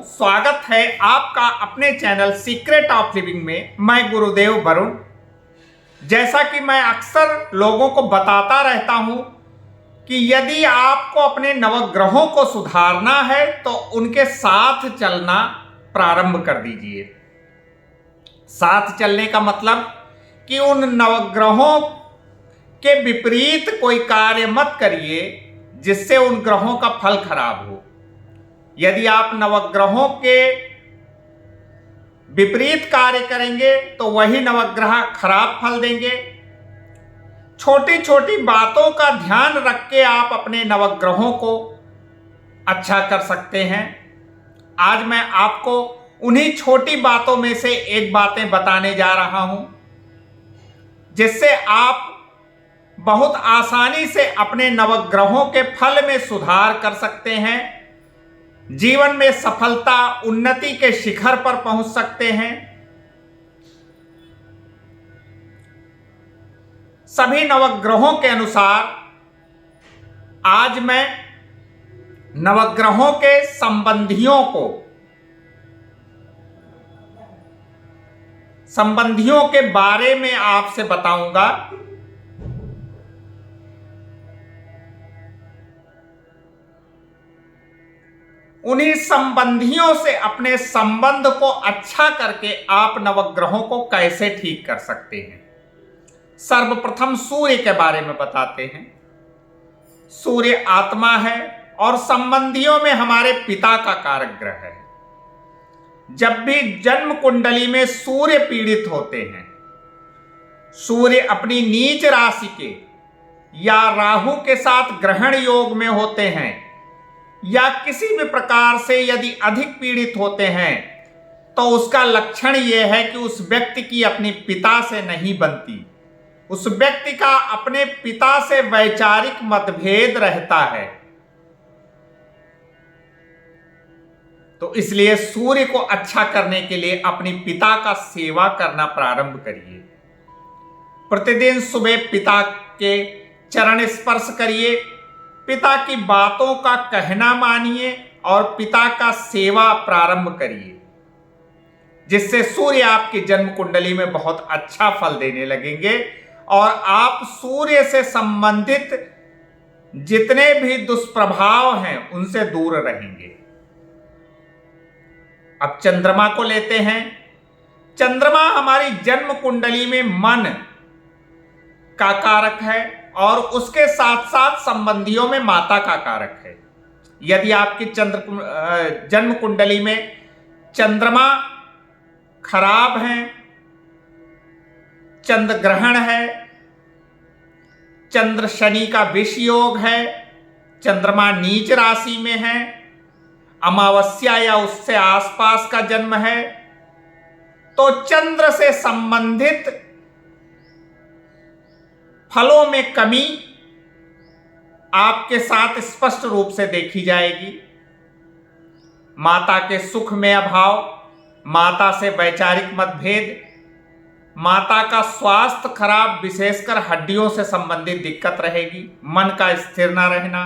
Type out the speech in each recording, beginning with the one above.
स्वागत है आपका अपने चैनल सीक्रेट ऑफ लिविंग में। मैं गुरुदेव वरुण। जैसा कि मैं अक्सर लोगों को बताता रहता हूं कि यदि आपको अपने नवग्रहों को सुधारना है तो उनके साथ चलना प्रारंभ कर दीजिए। साथ चलने का मतलब कि उन नवग्रहों के विपरीत कोई कार्य मत करिए जिससे उन ग्रहों का फल खराब हो। यदि आप नवग्रहों के विपरीत कार्य करेंगे तो वही नवग्रह खराब फल देंगे। छोटी छोटी बातों का ध्यान रख के आप अपने नवग्रहों को अच्छा कर सकते हैं। आज मैं आपको उन्हीं छोटी बातों में से एक बातें बताने जा रहा हूं जिससे आप बहुत आसानी से अपने नवग्रहों के फल में सुधार कर सकते हैं। जीवन में सफलता उन्नति के शिखर पर पहुंच सकते हैं। सभी नवग्रहों के अनुसार आज मैं नवग्रहों के संबंधियों के बारे में आपसे बताऊंगा। उन्हीं संबंधियों से अपने संबंध को अच्छा करके आप नवग्रहों को कैसे ठीक कर सकते हैं। सर्वप्रथम सूर्य के बारे में बताते हैं। सूर्य आत्मा है और संबंधियों में हमारे पिता का कारक ग्रह है। जब भी जन्म कुंडली में सूर्य पीड़ित होते हैं, सूर्य अपनी नीच राशि के या राहु के साथ ग्रहण योग में होते हैं या किसी भी प्रकार से यदि अधिक पीड़ित होते हैं तो उसका लक्षण यह है कि उस व्यक्ति की अपने पिता से नहीं बनती, उस व्यक्ति का अपने पिता से वैचारिक मतभेद रहता है। तो इसलिए सूर्य को अच्छा करने के लिए अपने पिता का सेवा करना प्रारंभ करिए। प्रतिदिन सुबह पिता के चरण स्पर्श करिए, पिता की बातों का कहना मानिए और पिता का सेवा प्रारंभ करिए, जिससे सूर्य आपकी जन्म कुंडली में बहुत अच्छा फल देने लगेंगे और आप सूर्य से संबंधित जितने भी दुष्प्रभाव हैं उनसे दूर रहेंगे। अब चंद्रमा को लेते हैं। चंद्रमा हमारी जन्म कुंडली में मन का कारक है और उसके साथ साथ संबंधियों में माता का कारक है। यदि आपकी जन्म कुंडली में चंद्रमा खराब है, चंद्र ग्रहण है, चंद्र शनि का विष योग है, चंद्रमा नीच राशि में है, अमावस्या या उससे आसपास का जन्म है, तो चंद्र से संबंधित फलों में कमी आपके साथ स्पष्ट रूप से देखी जाएगी। माता के सुख में अभाव, माता से वैचारिक मतभेद, माता का स्वास्थ्य खराब, विशेषकर हड्डियों से संबंधित दिक्कत रहेगी, मन का स्थिर न रहना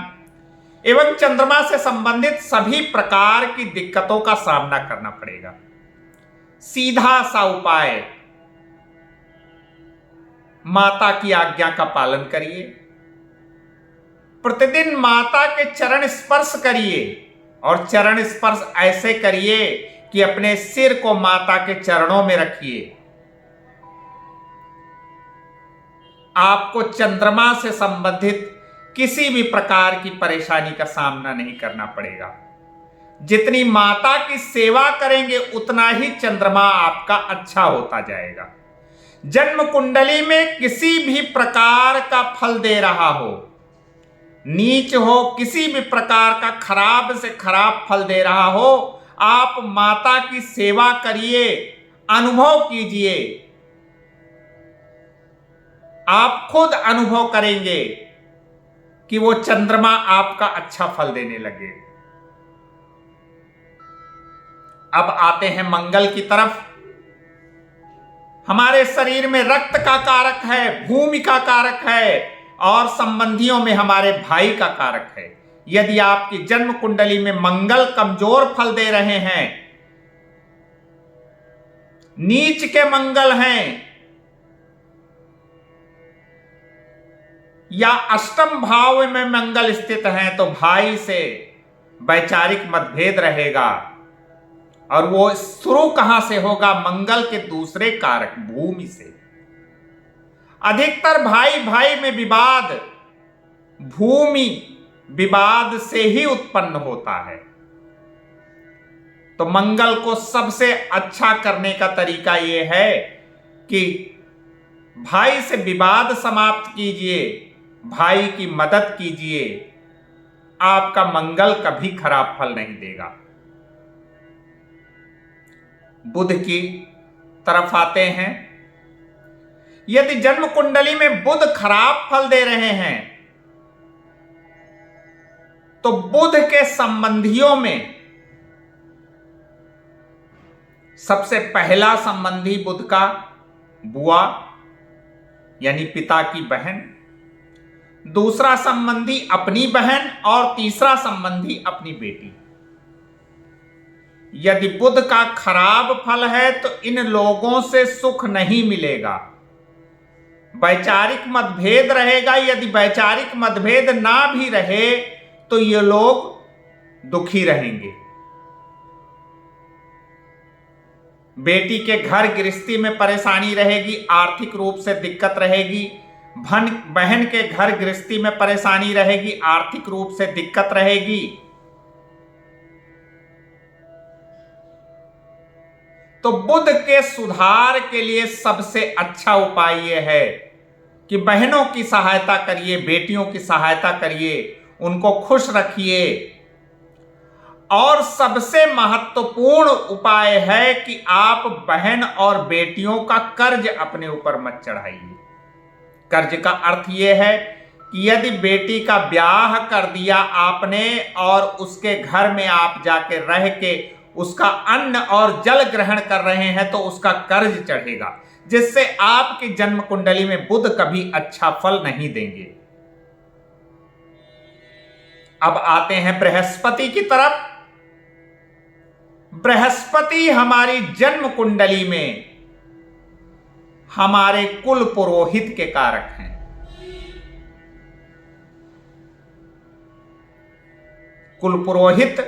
एवं चंद्रमा से संबंधित सभी प्रकार की दिक्कतों का सामना करना पड़ेगा। सीधा सा उपाय, माता की आज्ञा का पालन करिए। प्रतिदिन माता के चरण स्पर्श करिए और चरण स्पर्श ऐसे करिए कि अपने सिर को माता के चरणों में रखिए। आपको चंद्रमा से संबंधित किसी भी प्रकार की परेशानी का सामना नहीं करना पड़ेगा। जितनी माता की सेवा करेंगे उतना ही चंद्रमा आपका अच्छा होता जाएगा। जन्म कुंडली में किसी भी प्रकार का फल दे रहा हो, नीच हो, किसी भी प्रकार का खराब से खराब फल दे रहा हो, आप माता की सेवा करिए, अनुभव कीजिए। आप खुद अनुभव करेंगे कि वो चंद्रमा आपका अच्छा फल देने लगे। अब आते हैं मंगल की तरफ। हमारे शरीर में रक्त का कारक है, भूमि का कारक है और संबंधियों में हमारे भाई का कारक है। यदि आपकी जन्म कुंडली में मंगल कमजोर फल दे रहे हैं, नीच के मंगल हैं, या अष्टम भाव में मंगल स्थित हैं, तो भाई से वैचारिक मतभेद रहेगा। और वो शुरू कहां से होगा? मंगल के दूसरे कारक भूमि से। अधिकतर भाई भाई में विवाद भूमि विवाद से ही उत्पन्न होता है। तो मंगल को सबसे अच्छा करने का तरीका यह है कि भाई से विवाद समाप्त कीजिए, भाई की मदद कीजिए, आपका मंगल कभी खराब फल नहीं देगा। बुध की तरफ आते हैं। यदि जन्म कुंडली में बुध खराब फल दे रहे हैं, तो बुध के संबंधियों में सबसे पहला संबंधी बुध का बुआ यानी पिता की बहन, दूसरा संबंधी अपनी बहन और तीसरा संबंधी अपनी बेटी। यदि बुध का खराब फल है तो इन लोगों से सुख नहीं मिलेगा, वैचारिक मतभेद रहेगा। यदि वैचारिक मतभेद ना भी रहे तो ये लोग दुखी रहेंगे। बेटी के घर गृहस्थी में परेशानी रहेगी, आर्थिक रूप से दिक्कत रहेगी। बहन के घर गृहस्थी में परेशानी रहेगी, आर्थिक रूप से दिक्कत रहेगी। तो बुध के सुधार के लिए सबसे अच्छा उपाय यह है कि बहनों की सहायता करिए, बेटियों की सहायता करिए, उनको खुश रखिए। और सबसे महत्वपूर्ण उपाय है कि आप बहन और बेटियों का कर्ज अपने ऊपर मत चढ़ाइए। कर्ज का अर्थ यह है कि यदि बेटी का ब्याह कर दिया आपने और उसके घर में आप जाके रह के उसका अन्न और जल ग्रहण कर रहे हैं, तो उसका कर्ज चढ़ेगा, जिससे आपकी जन्म कुंडली में बुध कभी अच्छा फल नहीं देंगे। अब आते हैं बृहस्पति की तरफ। बृहस्पति हमारी जन्म कुंडली में हमारे कुल पुरोहित के कारक हैं। कुल पुरोहित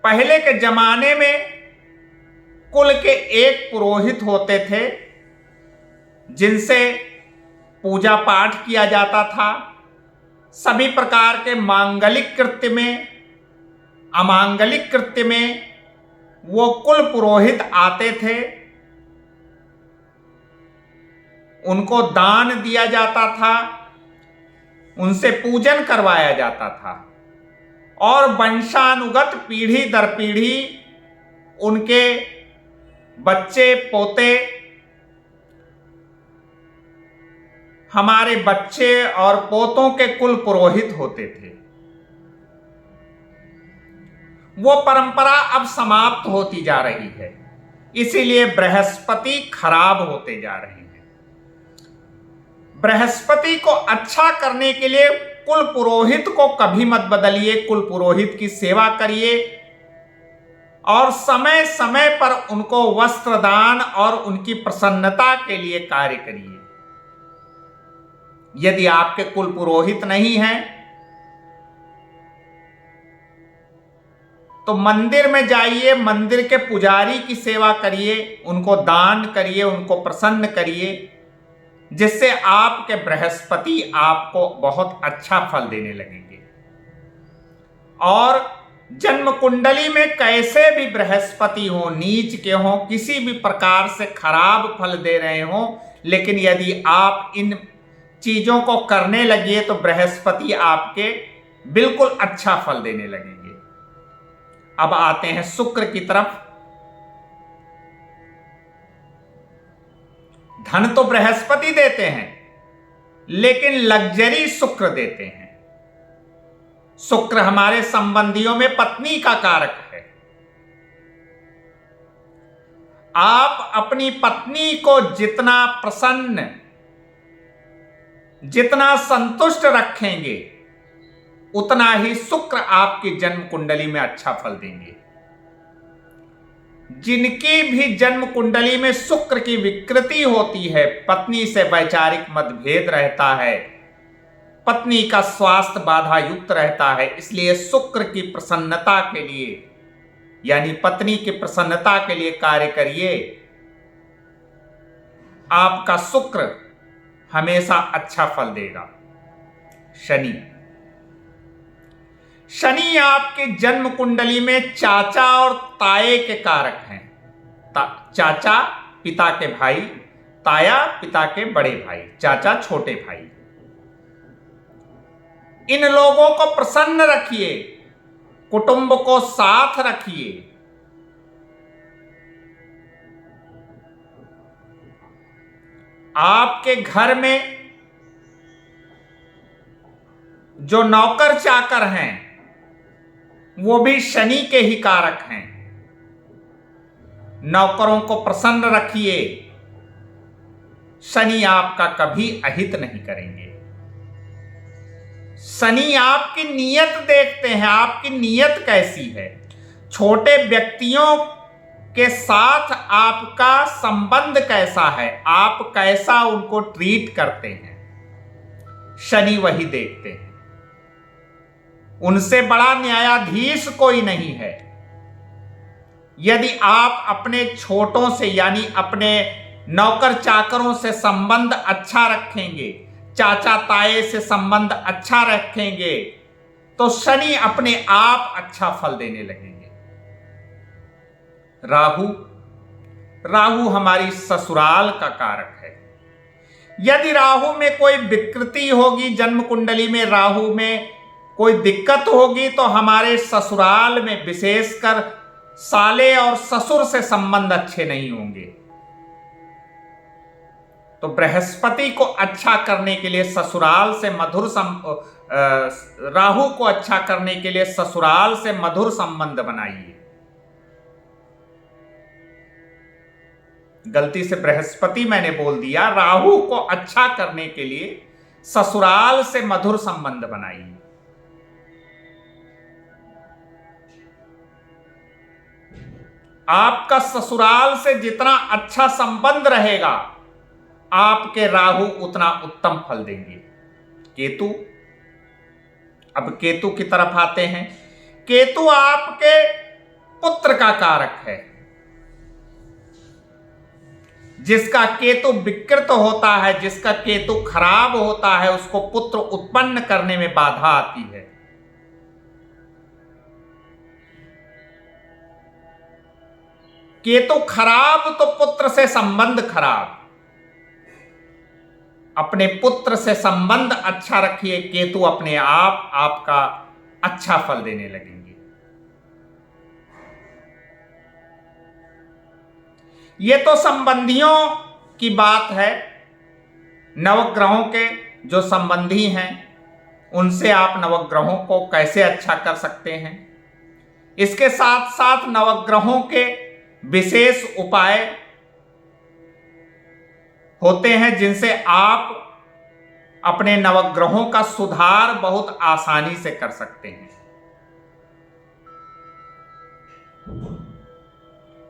पहले के जमाने में कुल के एक पुरोहित होते थे जिनसे पूजा पाठ किया जाता था। सभी प्रकार के मांगलिक कृत्य में, अमांगलिक कृत्य में वो कुल पुरोहित आते थे। उनको दान दिया जाता था, उनसे पूजन करवाया जाता था और वंशानुगत पीढ़ी दर पीढ़ी उनके बच्चे पोते, हमारे बच्चे और पोतों के कुल पुरोहित होते थे। वो परंपरा अब समाप्त होती जा रही है, इसीलिए बृहस्पति खराब होते जा रहे हैं। बृहस्पति को अच्छा करने के लिए कुल पुरोहित को कभी मत बदलिए, कुल पुरोहित की सेवा करिए और समय समय पर उनको वस्त्र दान और उनकी प्रसन्नता के लिए कार्य करिए। यदि आपके कुल पुरोहित नहीं हैं तो मंदिर में जाइए, मंदिर के पुजारी की सेवा करिए, उनको दान करिए, उनको प्रसन्न करिए, जिससे आपके बृहस्पति आपको बहुत अच्छा फल देने लगेंगे। और जन्म कुंडली में कैसे भी बृहस्पति हो, नीच के हो, किसी भी प्रकार से खराब फल दे रहे हो, लेकिन यदि आप इन चीजों को करने लगिए तो बृहस्पति आपके बिल्कुल अच्छा फल देने लगेंगे। अब आते हैं शुक्र की तरफ। धन तो बृहस्पति देते हैं, लेकिन लग्जरी शुक्र देते हैं। शुक्र हमारे संबंधियों में पत्नी का कारक है। आप अपनी पत्नी को जितना प्रसन्न, जितना संतुष्ट रखेंगे उतना ही शुक्र आपकी जन्म कुंडली में अच्छा फल देंगे। जिनकी भी जन्म कुंडली में शुक्र की विकृति होती है, पत्नी से वैचारिक मतभेद रहता है, पत्नी का स्वास्थ्य बाधा युक्त रहता है, इसलिए शुक्र की प्रसन्नता के लिए यानी पत्नी की प्रसन्नता के लिए कार्य करिए। आपका शुक्र हमेशा अच्छा फल देगा। शनि आपके जन्म कुंडली में चाचा और ताए के कारक हैं। चाचा पिता के भाई, ताया पिता के बड़े भाई, चाचा छोटे भाई। इन लोगों को प्रसन्न रखिए, कुटुंब को साथ रखिए। आपके घर में जो नौकर चाकर हैं वो भी शनि के ही कारक हैं। नौकरों को प्रसन्न रखिए, शनि आपका कभी अहित नहीं करेंगे। शनि आपकी नीयत देखते हैं, आपकी नीयत कैसी है। छोटे व्यक्तियों के साथ आपका संबंध कैसा है, आप कैसा उनको ट्रीट करते हैं, शनि वही देखते हैं। उनसे बड़ा न्यायाधीश कोई नहीं है। यदि आप अपने छोटों से यानी अपने नौकर चाकरों से संबंध अच्छा रखेंगे, चाचा ताए से संबंध अच्छा रखेंगे, तो शनि अपने आप अच्छा फल देने लगेंगे। राहु हमारी ससुराल का कारक है। यदि राहु में कोई विकृति होगी, जन्म कुंडली में राहु में कोई दिक्कत होगी, तो हमारे ससुराल में विशेषकर साले और ससुर से संबंध अच्छे नहीं होंगे। तो बृहस्पति को अच्छा करने के लिए ससुराल से राहु को अच्छा करने के लिए ससुराल से मधुर संबंध बनाइए। गलती से बृहस्पति मैंने बोल दिया। राहु को अच्छा करने के लिए ससुराल से मधुर संबंध बनाइए। आपका ससुराल से जितना अच्छा संबंध रहेगा, आपके राहु उतना उत्तम फल देंगे। केतु, अब केतु की तरफ आते हैं। केतु आपके पुत्र का कारक है। जिसका केतु विकृत होता है, जिसका केतु खराब होता है, उसको पुत्र उत्पन्न करने में बाधा आती है। केतु खराब तो पुत्र से संबंध खराब। अपने पुत्र से संबंध अच्छा रखिए, केतु अपने आप आपका अच्छा फल देने लगेंगे। ये तो संबंधियों की बात है। नवग्रहों के जो संबंधी हैं उनसे आप नवग्रहों को कैसे अच्छा कर सकते हैं। इसके साथ साथ नवग्रहों के विशेष उपाय होते हैं जिनसे आप अपने नवग्रहों का सुधार बहुत आसानी से कर सकते हैं।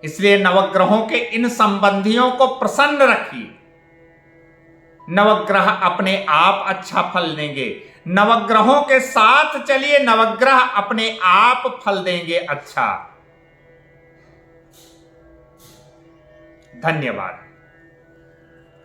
इसलिए नवग्रहों के इन संबंधियों को प्रसन्न रखिए। नवग्रह अपने आप अच्छा फल देंगे। नवग्रहों के साथ चलिए, नवग्रह अपने आप फल देंगे अच्छा। धन्यवाद।